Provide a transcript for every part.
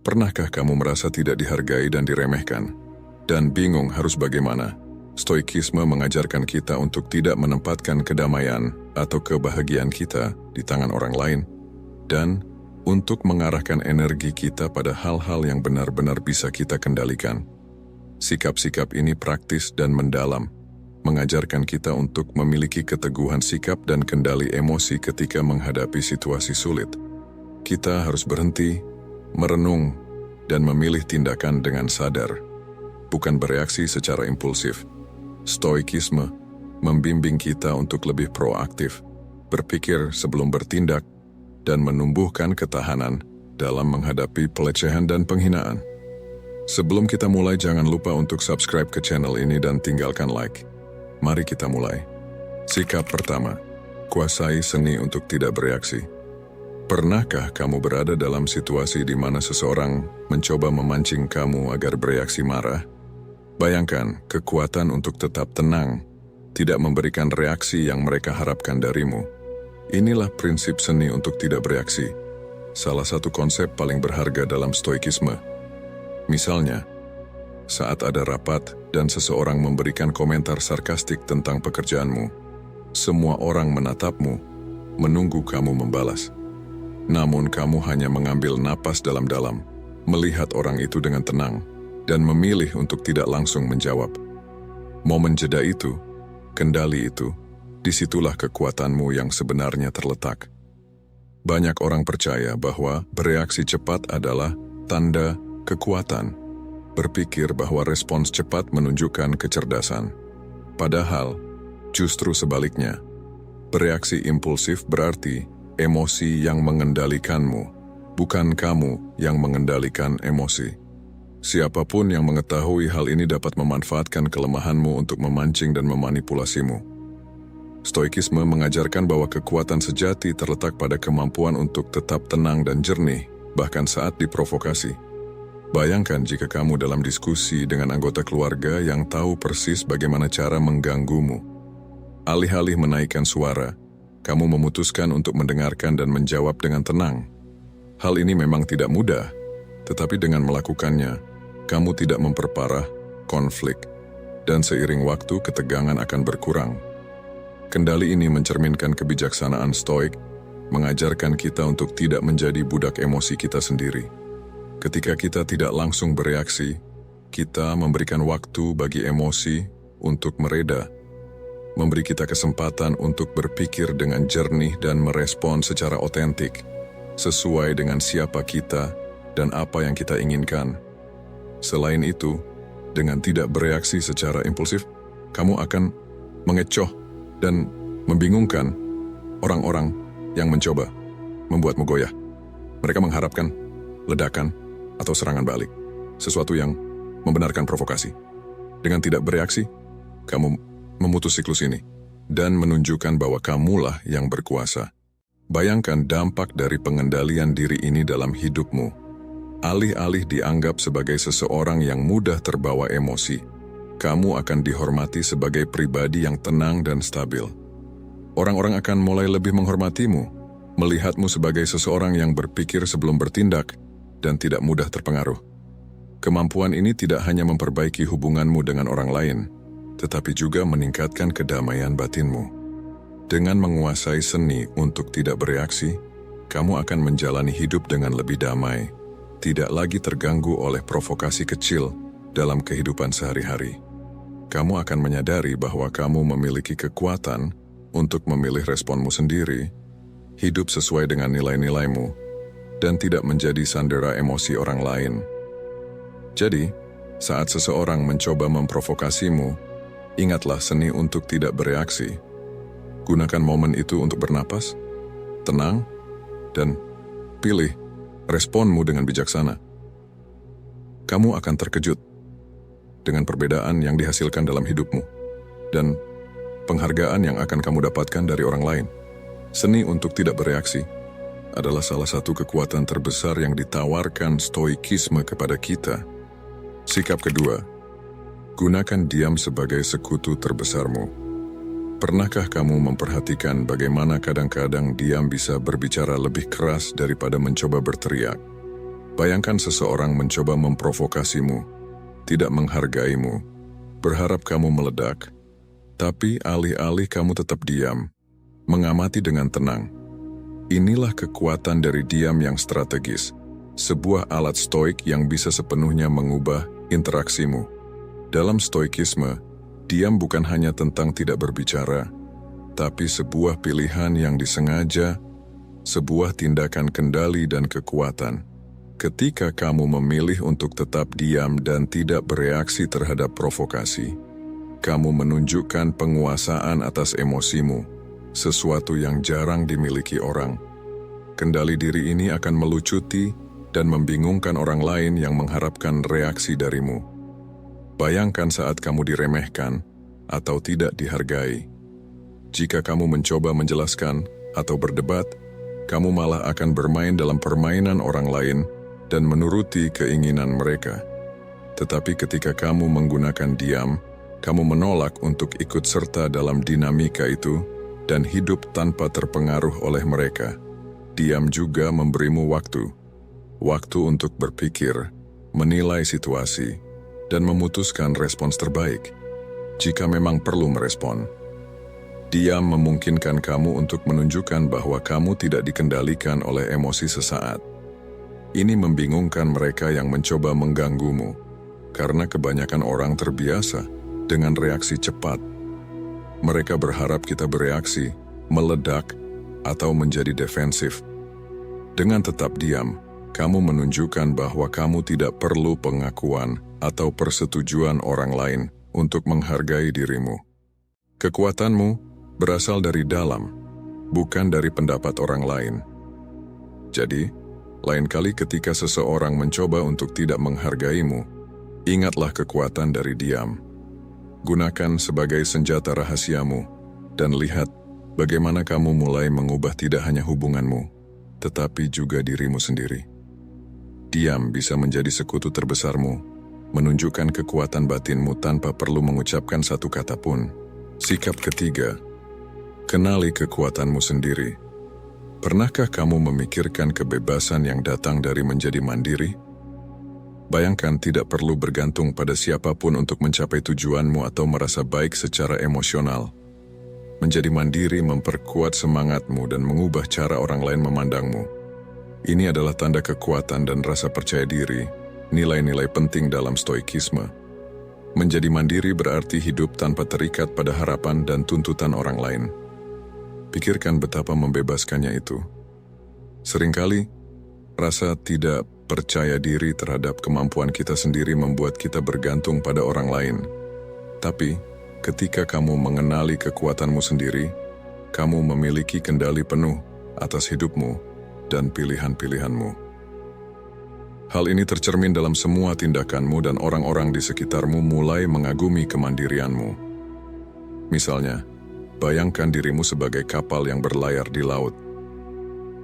Pernahkah kamu merasa tidak dihargai dan diremehkan? Dan bingung harus bagaimana? Stoikisme mengajarkan kita untuk tidak menempatkan kedamaian atau kebahagiaan kita di tangan orang lain, dan untuk mengarahkan energi kita pada hal-hal yang benar-benar bisa kita kendalikan. Sikap-sikap ini praktis dan mendalam, mengajarkan kita untuk memiliki keteguhan sikap dan kendali emosi ketika menghadapi situasi sulit. Kita harus berhenti, merenung, dan memilih tindakan dengan sadar, bukan bereaksi secara impulsif. Stoikisme membimbing kita untuk lebih proaktif, berpikir sebelum bertindak, dan menumbuhkan ketahanan dalam menghadapi pelecehan dan penghinaan. Sebelum kita mulai, jangan lupa untuk subscribe ke channel ini dan tinggalkan like. Mari kita mulai. Sikap pertama, kuasai seni untuk tidak bereaksi. Pernahkah kamu berada dalam situasi di mana seseorang mencoba memancing kamu agar bereaksi marah? Bayangkan kekuatan untuk tetap tenang, tidak memberikan reaksi yang mereka harapkan darimu. Inilah prinsip seni untuk tidak bereaksi, salah satu konsep paling berharga dalam stoikisme. Misalnya, saat ada rapat dan seseorang memberikan komentar sarkastik tentang pekerjaanmu, semua orang menatapmu, menunggu kamu membalas. Namun kamu hanya mengambil napas dalam-dalam, melihat orang itu dengan tenang, dan memilih untuk tidak langsung menjawab. Momen jeda itu, kendali itu, disitulah kekuatanmu yang sebenarnya terletak. Banyak orang percaya bahwa bereaksi cepat adalah tanda kekuatan, berpikir bahwa respons cepat menunjukkan kecerdasan. Padahal, justru sebaliknya, bereaksi impulsif berarti emosi yang mengendalikanmu, bukan kamu yang mengendalikan emosi. Siapapun yang mengetahui hal ini dapat memanfaatkan kelemahanmu untuk memancing dan memanipulasimu. Stoikisme mengajarkan bahwa kekuatan sejati terletak pada kemampuan untuk tetap tenang dan jernih, bahkan saat diprovokasi. Bayangkan jika kamu dalam diskusi dengan anggota keluarga yang tahu persis bagaimana cara mengganggumu. Alih-alih menaikkan suara, kamu memutuskan untuk mendengarkan dan menjawab dengan tenang. Hal ini memang tidak mudah, tetapi dengan melakukannya, kamu tidak memperparah konflik, dan seiring waktu ketegangan akan berkurang. Kendali ini mencerminkan kebijaksanaan stoik, mengajarkan kita untuk tidak menjadi budak emosi kita sendiri. Ketika kita tidak langsung bereaksi, kita memberikan waktu bagi emosi untuk mereda, memberi kita kesempatan untuk berpikir dengan jernih dan merespon secara otentik, sesuai dengan siapa kita dan apa yang kita inginkan. Selain itu, dengan tidak bereaksi secara impulsif, kamu akan mengecoh dan membingungkan orang-orang yang mencoba membuatmu goyah. Mereka mengharapkan ledakan atau serangan balik, sesuatu yang membenarkan provokasi. Dengan tidak bereaksi, kamu memutus siklus ini, dan menunjukkan bahwa kamulah yang berkuasa. Bayangkan dampak dari pengendalian diri ini dalam hidupmu. Alih-alih dianggap sebagai seseorang yang mudah terbawa emosi, kamu akan dihormati sebagai pribadi yang tenang dan stabil. Orang-orang akan mulai lebih menghormatimu, melihatmu sebagai seseorang yang berpikir sebelum bertindak, dan tidak mudah terpengaruh. Kemampuan ini tidak hanya memperbaiki hubunganmu dengan orang lain, tetapi juga meningkatkan kedamaian batinmu. Dengan menguasai seni untuk tidak bereaksi, kamu akan menjalani hidup dengan lebih damai, tidak lagi terganggu oleh provokasi kecil dalam kehidupan sehari-hari. Kamu akan menyadari bahwa kamu memiliki kekuatan untuk memilih responmu sendiri, hidup sesuai dengan nilai-nilaimu, dan tidak menjadi sandera emosi orang lain. Jadi, saat seseorang mencoba memprovokasimu, ingatlah seni untuk tidak bereaksi. Gunakan momen itu untuk bernapas, tenang, dan pilih responmu dengan bijaksana. Kamu akan terkejut dengan perbedaan yang dihasilkan dalam hidupmu, dan penghargaan yang akan kamu dapatkan dari orang lain. Seni untuk tidak bereaksi adalah salah satu kekuatan terbesar yang ditawarkan stoikisme kepada kita. Sikap kedua, gunakan diam sebagai sekutu terbesarmu. Pernahkah kamu memperhatikan bagaimana kadang-kadang diam bisa berbicara lebih keras daripada mencoba berteriak? Bayangkan seseorang mencoba memprovokasimu, tidak menghargaimu, berharap kamu meledak, tapi alih-alih kamu tetap diam, mengamati dengan tenang. Inilah kekuatan dari diam yang strategis, sebuah alat stoik yang bisa sepenuhnya mengubah interaksimu. Dalam stoikisme, diam bukan hanya tentang tidak berbicara, tapi sebuah pilihan yang disengaja, sebuah tindakan kendali dan kekuatan. Ketika kamu memilih untuk tetap diam dan tidak bereaksi terhadap provokasi, kamu menunjukkan penguasaan atas emosimu, sesuatu yang jarang dimiliki orang. Kendali diri ini akan melucuti dan membingungkan orang lain yang mengharapkan reaksi darimu. Bayangkan saat kamu diremehkan atau tidak dihargai. Jika kamu mencoba menjelaskan atau berdebat, kamu malah akan bermain dalam permainan orang lain dan menuruti keinginan mereka. Tetapi ketika kamu menggunakan diam, kamu menolak untuk ikut serta dalam dinamika itu dan hidup tanpa terpengaruh oleh mereka. Diam juga memberimu waktu untuk berpikir, menilai situasi, dan memutuskan respons terbaik. Jika memang perlu merespon, diam memungkinkan kamu untuk menunjukkan bahwa kamu tidak dikendalikan oleh emosi sesaat. Ini membingungkan mereka yang mencoba mengganggumu, karena kebanyakan orang terbiasa dengan reaksi cepat. Mereka berharap kita bereaksi, meledak, atau menjadi defensif. Dengan tetap diam, kamu menunjukkan bahwa kamu tidak perlu pengakuan atau persetujuan orang lain untuk menghargai dirimu. Kekuatanmu berasal dari dalam, bukan dari pendapat orang lain. Jadi, lain kali ketika seseorang mencoba untuk tidak menghargaimu, ingatlah kekuatan dari diam. Gunakan sebagai senjata rahasiamu, dan lihat bagaimana kamu mulai mengubah tidak hanya hubunganmu, tetapi juga dirimu sendiri. Diam bisa menjadi sekutu terbesarmu, menunjukkan kekuatan batinmu tanpa perlu mengucapkan satu kata pun. Sikap ketiga, kenali kekuatanmu sendiri. Pernahkah kamu memikirkan kebebasan yang datang dari menjadi mandiri? Bayangkan tidak perlu bergantung pada siapapun untuk mencapai tujuanmu atau merasa baik secara emosional. Menjadi mandiri memperkuat semangatmu dan mengubah cara orang lain memandangmu. Ini adalah tanda kekuatan dan rasa percaya diri, nilai-nilai penting dalam stoikisme. Menjadi mandiri berarti hidup tanpa terikat pada harapan dan tuntutan orang lain. Pikirkan betapa membebaskannya itu. Seringkali, rasa tidak percaya diri terhadap kemampuan kita sendiri membuat kita bergantung pada orang lain. Tapi, ketika kamu mengenali kekuatanmu sendiri, kamu memiliki kendali penuh atas hidupmu dan pilihan-pilihanmu. Hal ini tercermin dalam semua tindakanmu dan orang-orang di sekitarmu mulai mengagumi kemandirianmu. Misalnya, bayangkan dirimu sebagai kapal yang berlayar di laut.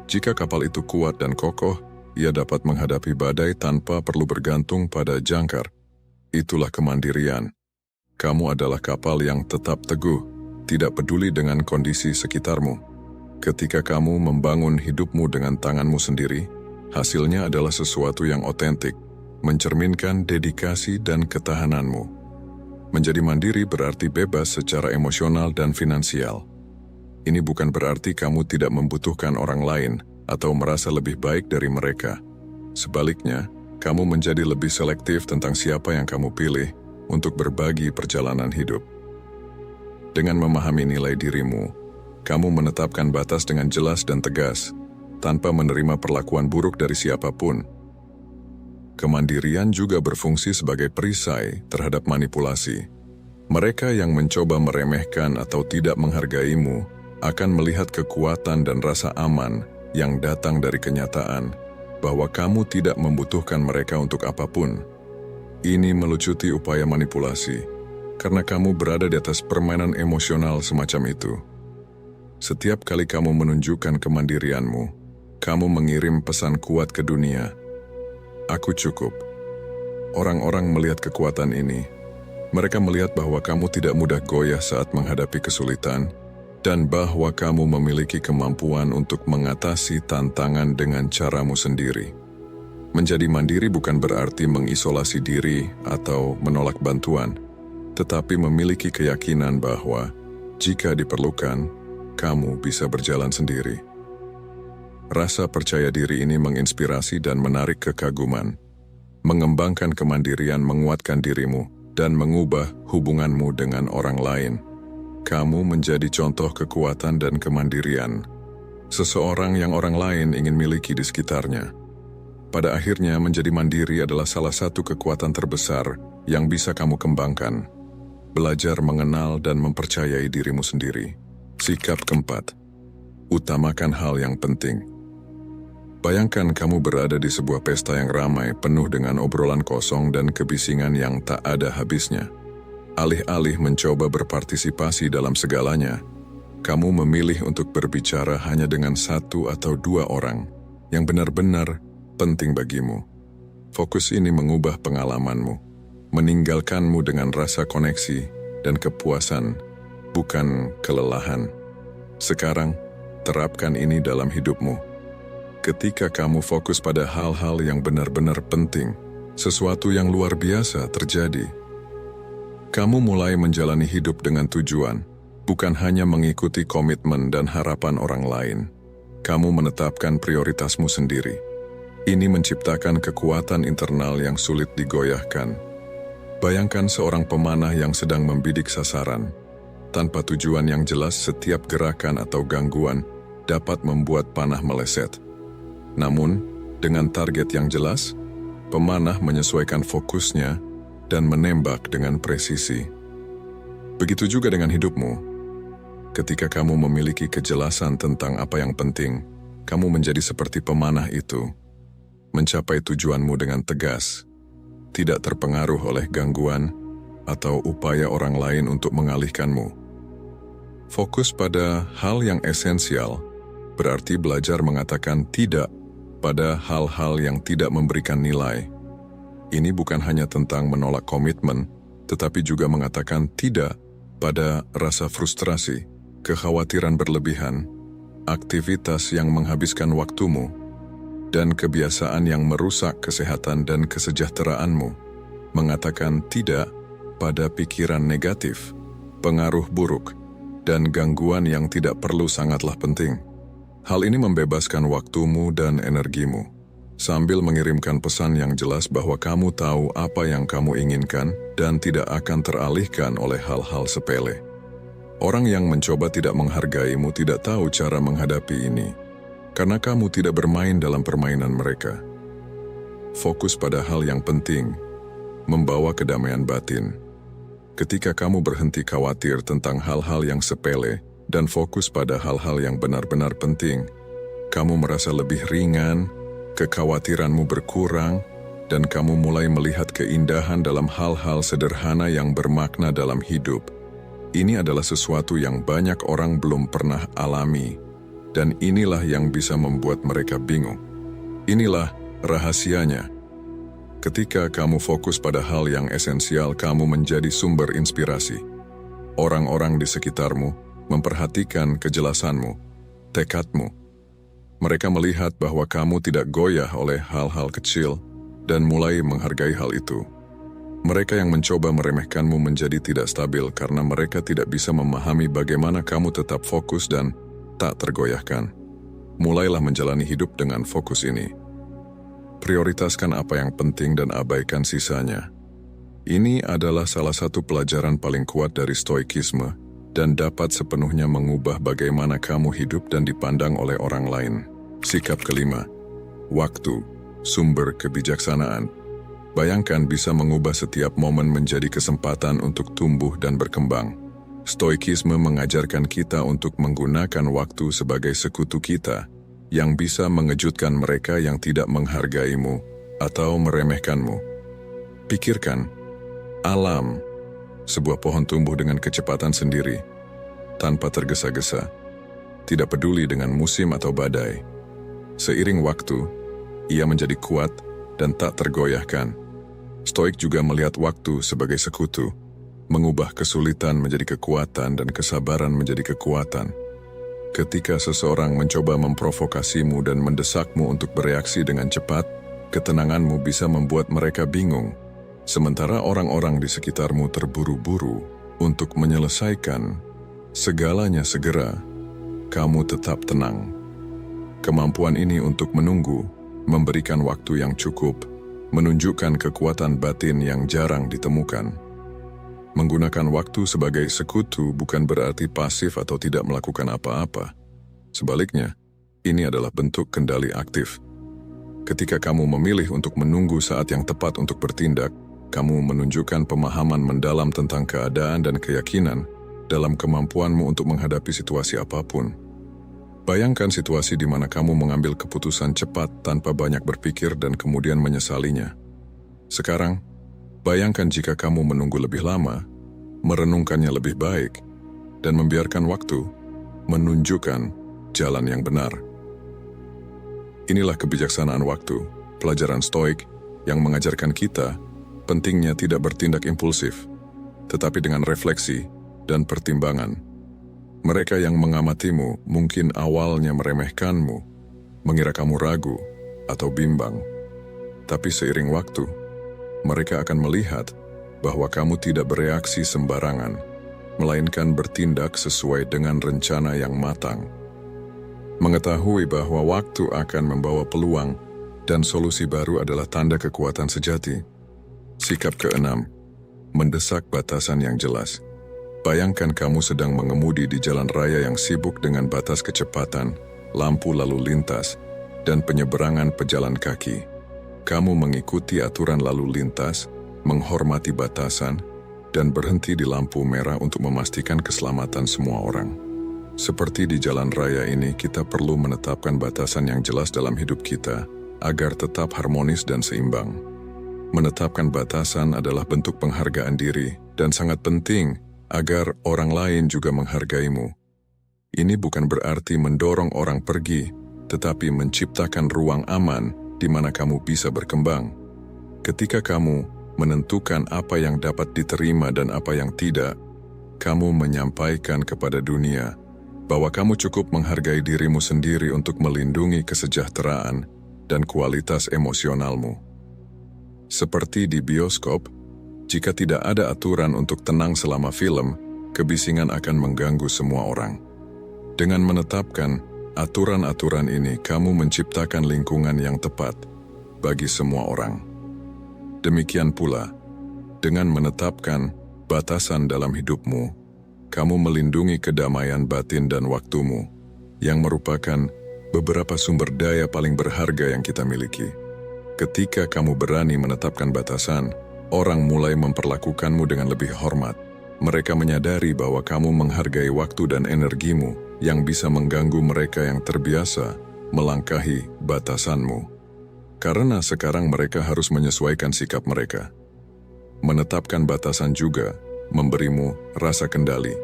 Jika kapal itu kuat dan kokoh, ia dapat menghadapi badai tanpa perlu bergantung pada jangkar. Itulah kemandirian. Kamu adalah kapal yang tetap teguh, tidak peduli dengan kondisi sekitarmu. Ketika kamu membangun hidupmu dengan tanganmu sendiri, hasilnya adalah sesuatu yang otentik, mencerminkan dedikasi dan ketahananmu. Menjadi mandiri berarti bebas secara emosional dan finansial. Ini bukan berarti kamu tidak membutuhkan orang lain atau merasa lebih baik dari mereka. Sebaliknya, kamu menjadi lebih selektif tentang siapa yang kamu pilih untuk berbagi perjalanan hidup. Dengan memahami nilai dirimu, kamu menetapkan batas dengan jelas dan tegas, tanpa menerima perlakuan buruk dari siapapun. Kemandirian juga berfungsi sebagai perisai terhadap manipulasi. Mereka yang mencoba meremehkan atau tidak menghargaimu akan melihat kekuatan dan rasa aman yang datang dari kenyataan bahwa kamu tidak membutuhkan mereka untuk apapun. Ini melucuti upaya manipulasi, karena kamu berada di atas permainan emosional semacam itu. Setiap kali kamu menunjukkan kemandirianmu, kamu mengirim pesan kuat ke dunia. Aku cukup. Orang-orang melihat kekuatan ini. Mereka melihat bahwa kamu tidak mudah goyah saat menghadapi kesulitan, dan bahwa kamu memiliki kemampuan untuk mengatasi tantangan dengan caramu sendiri. Menjadi mandiri bukan berarti mengisolasi diri atau menolak bantuan, tetapi memiliki keyakinan bahwa jika diperlukan, kamu bisa berjalan sendiri. Rasa percaya diri ini menginspirasi dan menarik kekaguman, mengembangkan kemandirian, menguatkan dirimu, dan mengubah hubunganmu dengan orang lain. Kamu menjadi contoh kekuatan dan kemandirian, seseorang yang orang lain ingin miliki di sekitarnya. Pada akhirnya, menjadi mandiri adalah salah satu kekuatan terbesar yang bisa kamu kembangkan. Belajar mengenal dan mempercayai dirimu sendiri. Sikap keempat, utamakan hal yang penting. Bayangkan kamu berada di sebuah pesta yang ramai, penuh dengan obrolan kosong dan kebisingan yang tak ada habisnya. Alih-alih mencoba berpartisipasi dalam segalanya, kamu memilih untuk berbicara hanya dengan satu atau dua orang yang benar-benar penting bagimu. Fokus ini mengubah pengalamanmu, meninggalkanmu dengan rasa koneksi dan kepuasan, bukan kelelahan. Sekarang, terapkan ini dalam hidupmu. Ketika kamu fokus pada hal-hal yang benar-benar penting, sesuatu yang luar biasa terjadi. Kamu mulai menjalani hidup dengan tujuan, bukan hanya mengikuti komitmen dan harapan orang lain. Kamu menetapkan prioritasmu sendiri. Ini menciptakan kekuatan internal yang sulit digoyahkan. Bayangkan seorang pemanah yang sedang membidik sasaran. Tanpa tujuan yang jelas, setiap gerakan atau gangguan dapat membuat panah meleset. Namun, dengan target yang jelas, pemanah menyesuaikan fokusnya dan menembak dengan presisi. Begitu juga dengan hidupmu. Ketika kamu memiliki kejelasan tentang apa yang penting, kamu menjadi seperti pemanah itu. Mencapai tujuanmu dengan tegas, tidak terpengaruh oleh gangguan atau upaya orang lain untuk mengalihkanmu. Fokus pada hal yang esensial berarti belajar mengatakan tidak pada hal-hal yang tidak memberikan nilai. Ini bukan hanya tentang menolak komitmen, tetapi juga mengatakan tidak pada rasa frustrasi, kekhawatiran berlebihan, aktivitas yang menghabiskan waktumu, dan kebiasaan yang merusak kesehatan dan kesejahteraanmu. Mengatakan tidak pada pikiran negatif, pengaruh buruk, dan gangguan yang tidak perlu sangatlah penting. Hal ini membebaskan waktumu dan energimu, sambil mengirimkan pesan yang jelas bahwa kamu tahu apa yang kamu inginkan dan tidak akan teralihkan oleh hal-hal sepele. Orang yang mencoba tidak menghargaimu tidak tahu cara menghadapi ini, karena kamu tidak bermain dalam permainan mereka. Fokus pada hal yang penting, membawa kedamaian batin. Ketika kamu berhenti khawatir tentang hal-hal yang sepele, dan fokus pada hal-hal yang benar-benar penting, kamu merasa lebih ringan, kekhawatiranmu berkurang, dan kamu mulai melihat keindahan dalam hal-hal sederhana yang bermakna dalam hidup. Ini adalah sesuatu yang banyak orang belum pernah alami, dan inilah yang bisa membuat mereka bingung. Inilah rahasianya. Ketika kamu fokus pada hal yang esensial, kamu menjadi sumber inspirasi. Orang-orang di sekitarmu memperhatikan kejelasanmu, tekadmu. Mereka melihat bahwa kamu tidak goyah oleh hal-hal kecil dan mulai menghargai hal itu. Mereka yang mencoba meremehkanmu menjadi tidak stabil karena mereka tidak bisa memahami bagaimana kamu tetap fokus dan tak tergoyahkan. Mulailah menjalani hidup dengan fokus ini. Prioritaskan apa yang penting dan abaikan sisanya. Ini adalah salah satu pelajaran paling kuat dari stoikisme dan dapat sepenuhnya mengubah bagaimana kamu hidup dan dipandang oleh orang lain. Sikap kelima, waktu, sumber kebijaksanaan. Bayangkan bisa mengubah setiap momen menjadi kesempatan untuk tumbuh dan berkembang. Stoikisme mengajarkan kita untuk menggunakan waktu sebagai sekutu kita, yang bisa mengejutkan mereka yang tidak menghargaimu atau meremehkanmu. Pikirkan, alam, sebuah pohon tumbuh dengan kecepatan sendiri, tanpa tergesa-gesa, tidak peduli dengan musim atau badai. Seiring waktu, ia menjadi kuat dan tak tergoyahkan. Stoik juga melihat waktu sebagai sekutu, mengubah kesulitan menjadi kekuatan dan kesabaran menjadi kekuatan. Ketika seseorang mencoba memprovokasimu dan mendesakmu untuk bereaksi dengan cepat, Ketenanganmu bisa membuat mereka bingung, sementara orang-orang di sekitarmu terburu-buru untuk menyelesaikan segalanya segera. Kamu tetap tenang. Kemampuan ini untuk menunggu, memberikan waktu yang cukup, menunjukkan kekuatan batin yang jarang ditemukan. Menggunakan waktu sebagai sekutu bukan berarti pasif atau tidak melakukan apa-apa. Sebaliknya, ini adalah bentuk kendali aktif. Ketika kamu memilih untuk menunggu saat yang tepat untuk bertindak, kamu menunjukkan pemahaman mendalam tentang keadaan dan keyakinan dalam kemampuanmu untuk menghadapi situasi apapun. Bayangkan situasi di mana kamu mengambil keputusan cepat tanpa banyak berpikir dan kemudian menyesalinya. Sekarang, bayangkan jika kamu menunggu lebih lama, merenungkannya lebih baik, dan membiarkan waktu menunjukkan jalan yang benar. Inilah kebijaksanaan waktu, pelajaran Stoik yang mengajarkan kita pentingnya tidak bertindak impulsif, tetapi dengan refleksi dan pertimbangan. Mereka yang mengamatimu mungkin awalnya meremehkanmu, mengira kamu ragu atau bimbang. Tapi seiring waktu, mereka akan melihat bahwa kamu tidak bereaksi sembarangan, melainkan bertindak sesuai dengan rencana yang matang. Mengetahui bahwa waktu akan membawa peluang dan solusi baru adalah tanda kekuatan sejati. Sikap keenam, mendesak batasan yang jelas. Bayangkan kamu sedang mengemudi di jalan raya yang sibuk dengan batas kecepatan, lampu lalu lintas, dan penyeberangan pejalan kaki. Kamu mengikuti aturan lalu lintas, menghormati batasan, dan berhenti di lampu merah untuk memastikan keselamatan semua orang. Seperti di jalan raya ini, kita perlu menetapkan batasan yang jelas dalam hidup kita agar tetap harmonis dan seimbang. Menetapkan batasan adalah bentuk penghargaan diri dan sangat penting agar orang lain juga menghargaimu. Ini bukan berarti mendorong orang pergi, tetapi menciptakan ruang aman di mana kamu bisa berkembang. Ketika kamu menentukan apa yang dapat diterima dan apa yang tidak, kamu menyampaikan kepada dunia bahwa kamu cukup menghargai dirimu sendiri untuk melindungi kesejahteraan dan kualitas emosionalmu. Seperti di bioskop, jika tidak ada aturan untuk tenang selama film, kebisingan akan mengganggu semua orang. Dengan menetapkan aturan-aturan ini, kamu menciptakan lingkungan yang tepat bagi semua orang. Demikian pula, dengan menetapkan batasan dalam hidupmu, kamu melindungi kedamaian batin dan waktumu, yang merupakan beberapa sumber daya paling berharga yang kita miliki. Ketika kamu berani menetapkan batasan, orang mulai memperlakukanmu dengan lebih hormat. Mereka menyadari bahwa kamu menghargai waktu dan energimu yang bisa mengganggu mereka yang terbiasa melangkahi batasanmu. Karena sekarang mereka harus menyesuaikan sikap mereka. Menetapkan batasan juga memberimu rasa kendali.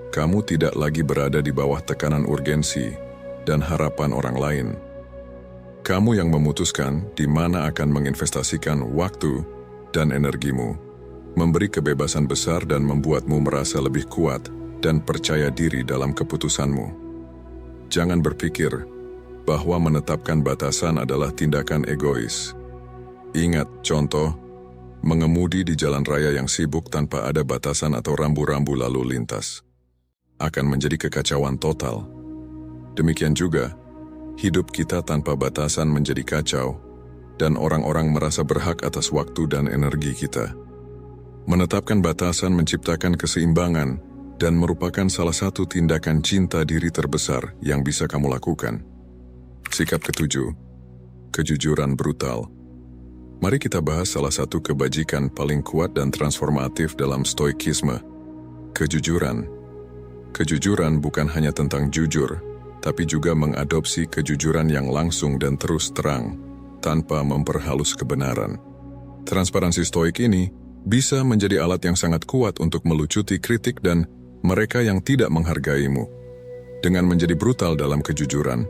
Kamu tidak lagi berada di bawah tekanan urgensi dan harapan orang lain. Kamu yang memutuskan di mana akan menginvestasikan waktu dan energimu, memberi kebebasan besar dan membuatmu merasa lebih kuat dan percaya diri dalam keputusanmu. Jangan berpikir bahwa menetapkan batasan adalah tindakan egois. Ingat contoh, mengemudi di jalan raya yang sibuk tanpa ada batasan atau rambu-rambu lalu lintas akan menjadi kekacauan total. Demikian juga, hidup kita tanpa batasan menjadi kacau, dan orang-orang merasa berhak atas waktu dan energi kita. Menetapkan batasan menciptakan keseimbangan dan merupakan salah satu tindakan cinta diri terbesar yang bisa kamu lakukan. Sikap ketujuh, kejujuran brutal. Mari kita bahas salah satu kebajikan paling kuat dan transformatif dalam stoikisme, kejujuran. Kejujuran bukan hanya tentang jujur, tapi juga mengadopsi kejujuran yang langsung dan terus terang, tanpa memperhalus kebenaran. Transparansi stoik ini bisa menjadi alat yang sangat kuat untuk melucuti kritik dan mereka yang tidak menghargaimu. Dengan menjadi brutal dalam kejujuran,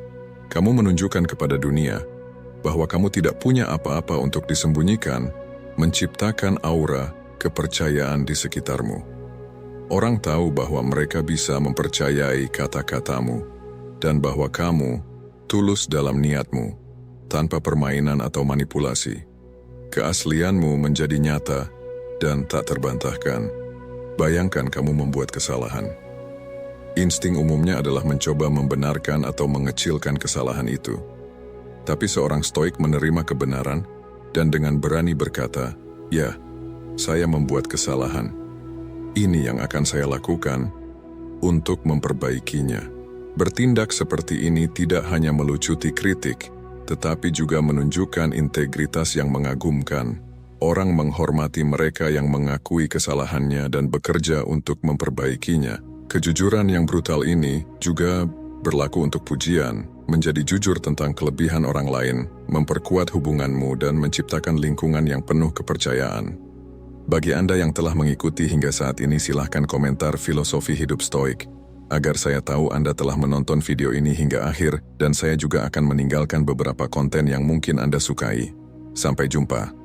kamu menunjukkan kepada dunia bahwa kamu tidak punya apa-apa untuk disembunyikan, menciptakan aura kepercayaan di sekitarmu. Orang tahu bahwa mereka bisa mempercayai kata-katamu dan bahwa kamu tulus dalam niatmu. tanpa permainan atau manipulasi. Keaslianmu menjadi nyata dan tak terbantahkan. Bayangkan kamu membuat kesalahan. Insting umumnya adalah mencoba membenarkan atau mengecilkan kesalahan itu. Tapi seorang stoik menerima kebenaran dan dengan berani berkata, "Ya, saya membuat kesalahan. Ini yang akan saya lakukan untuk memperbaikinya." Bertindak seperti ini tidak hanya melucuti kritik, tetapi juga menunjukkan integritas yang mengagumkan. Orang menghormati mereka yang mengakui kesalahannya dan bekerja untuk memperbaikinya. Kejujuran yang brutal ini juga berlaku untuk pujian, menjadi jujur tentang kelebihan orang lain, memperkuat hubunganmu dan menciptakan lingkungan yang penuh kepercayaan. Bagi Anda yang telah mengikuti hingga saat ini, silahkan komentar filosofi hidup stoik, agar saya tahu Anda telah menonton video ini hingga akhir dan saya juga akan meninggalkan beberapa konten yang mungkin Anda sukai. Sampai jumpa.